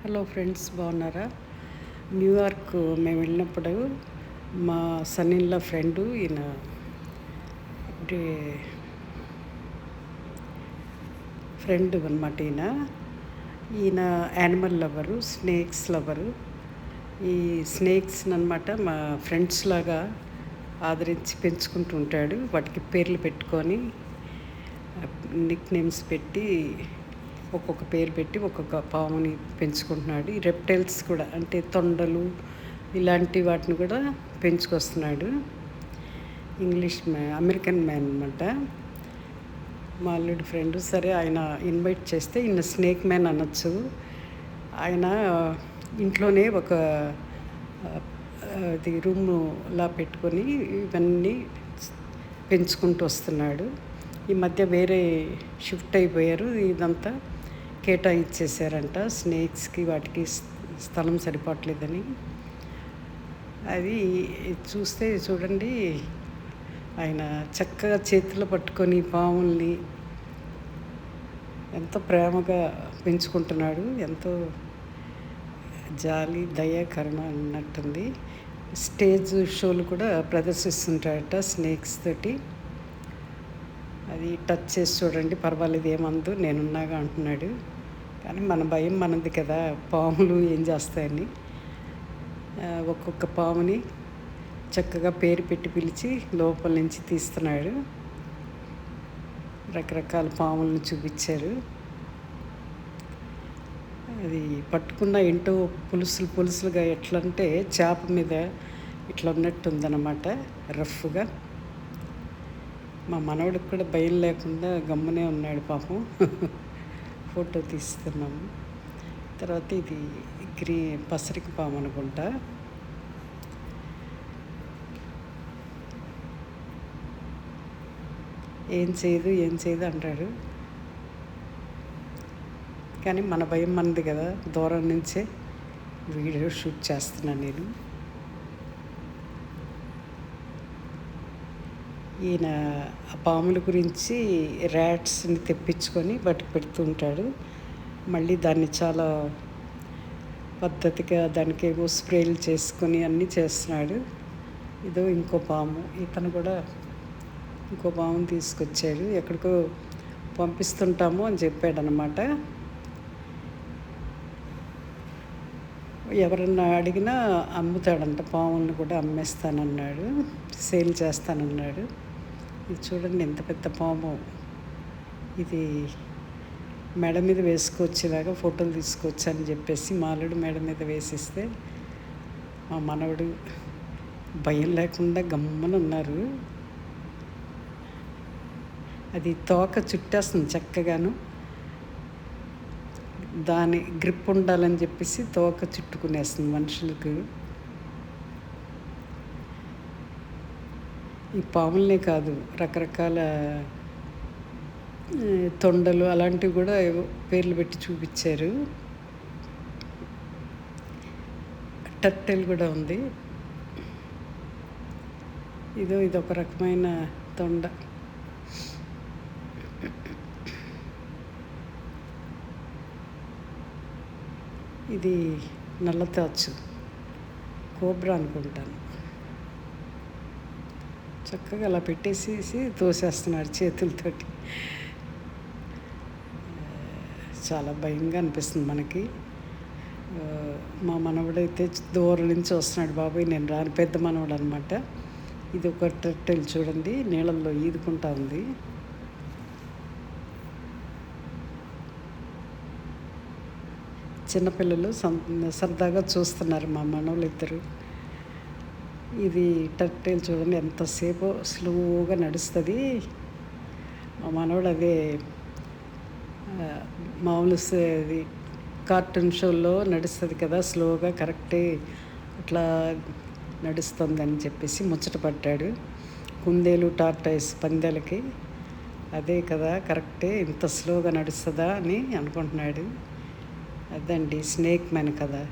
Hello friends, బాగున్నారా? New York మేము వెళ్ళినప్పుడు మా సన్నిన్ల ఫ్రెండు ఈయన ఫ్రెండ్ అనమాట. ఈయన యానిమల్ లవరు, స్నేక్స్ లవరు. ఈ స్నేక్స్ అనమాట మా ఫ్రెండ్స్ లాగా ఆదరించి పెంచుకుంటూ ఉంటాడు. వాటికి పేర్లు పెట్టుకొని నిక్ నేమ్స్ పెట్టి ఒక్కొక్క పేరు పెట్టి ఒక్కొక్క పాముని పెంచుకుంటున్నాడు. ఈ రెప్టైల్స్ కూడా అంటే తొండలు ఇలాంటి వాటిని కూడా పెంచుకొస్తున్నాడు. అమెరికన్ మ్యాన్ అనమాట మా అల్లుడి ఫ్రెండ్. సరే, ఆయన ఇన్వైట్ చేస్తే ఈయన స్నేక్ మ్యాన్ అనొచ్చు. ఆయన ఇంట్లోనే ఒక అది రూమ్లా పెట్టుకొని ఇవన్నీ పెంచుకుంటూ వస్తున్నాడు. ఈ మధ్య వేరే షిఫ్ట్ అయిపోయారు. ఇదంతా కేటాయించేసారంట స్నేక్స్కి, వాటికి స్థలం సరిపోవట్లేదని. అది చూస్తే చూడండి, ఆయన చక్కగా చేతిలో పట్టుకొని పాముల్ని ఎంతో ప్రేమగా పెంచుకుంటున్నాడు. ఎంతో జాలి, దయ, కరుణ అన్నట్టుంది. స్టేజ్ షోలు కూడా ప్రదర్శిస్తుంటాడట స్నేక్స్ తోటి. అది టచ్ చేసి చూడండి, పర్వాలేదు, ఏమందు, నేనున్నాగా అంటున్నాడు. కానీ మన భయం మనది కదా, పాములు ఏం చేస్తాయని. ఒక్కొక్క పాముని చక్కగా పేరు పెట్టి పిలిచి లోపల నుంచి తీస్తున్నాడు. రకరకాల పాములను చూపించారు. అది పట్టుకున్న ఏంటో పులుసులుగా ఎట్లంటే చేప మీద ఇట్లా ఉన్నట్టుందన్నమాట, రఫ్గా. మా మనవడికి కూడా భయం లేకుండా గమ్మునే ఉన్నాడు పాపం. ఫోటో తీస్తున్నాము. తర్వాత ఇది పసరికి పాము అనుకుంటా. ఏం చేయదు అంటాడు. కానీ మన భయం మనది కదా, దూరం నుంచే వీడియో షూట్ చేస్తున్నాను నేను. ఈయన ఆ పాముల గురించి ర్యాట్స్ని తెప్పించుకొని వాటికి పెడుతూ ఉంటాడు. మళ్ళీ దాన్ని చాలా పద్ధతిగా దానికి ఏవో స్ప్రేలు చేసుకొని అన్నీ చేస్తున్నాడు. ఇదో ఇంకో పాము, ఇతను కూడా ఇంకో పాముని తీసుకొచ్చాడు. ఎక్కడికో పంపిస్తుంటాము అని చెప్పాడనమాట. ఎవరన్నా అడిగినా అమ్ముతాడంట, పాములను కూడా అమ్మేస్తానన్నాడు, సేల్ చేస్తానన్నాడు. ఇది చూడండి ఎంత పెద్ద పాము. ఇది మెడ మీద వేసుకోవచ్చేలాగా ఫోటోలు తీసుకోవచ్చు అని చెప్పేసి మాలుడు మెడ మీద వేసిస్తే మా మనవడు భయం లేకుండా గమ్మున ఉన్నారు. అది తోక చుట్టేస్తుంది చక్కగాను. దాని గ్రిప్ ఉండాలని చెప్పేసి తోక చుట్టుకునేస్తుంది మనుషులకు. ఈ పాములనే కాదు, రకరకాల తొండలు అలాంటివి కూడా పేర్లు పెట్టి చూపించారు. టర్టిల్ కూడా ఉంది. ఇదొక రకమైన తొండ. ఇది నల్లతాచు, కోబ్రా అనుకుంటాను. చక్కగా అలా పెట్టేసి తోసేస్తున్నాడు చేతులతోటి. చాలా భయంగా అనిపిస్తుంది మనకి. మా మనవడైతే దూరం నుంచి వస్తున్నాడు, బాబాయ్ నేను రాను. పెద్ద మనవడు అనమాట. ఇది ఒక టర్టిల్ చూడండి, నీళ్ళల్లో ఈదుకుంటా ఉంది. చిన్నపిల్లలు సరదాగా చూస్తున్నారు మా మనవలు ఇద్దరు. ఇది టర్టిల్ చూడండి ఎంతసేపు స్లోగా నడుస్తుంది. మా మనవడు అదే మామూలు అది కార్టూన్ షోల్లో నడుస్తుంది కదా స్లోగా, కరెక్టే అట్లా నడుస్తుందని చెప్పేసి ముచ్చట పడ్డాడు. కుందేలు టార్టాయిస్ పందాలకి అదే కదా కరెక్టే, ఇంత స్లోగా నడుస్తుందా అని అనుకుంటున్నాడు. అదండి స్నేక్ మ్యాన్ కదా.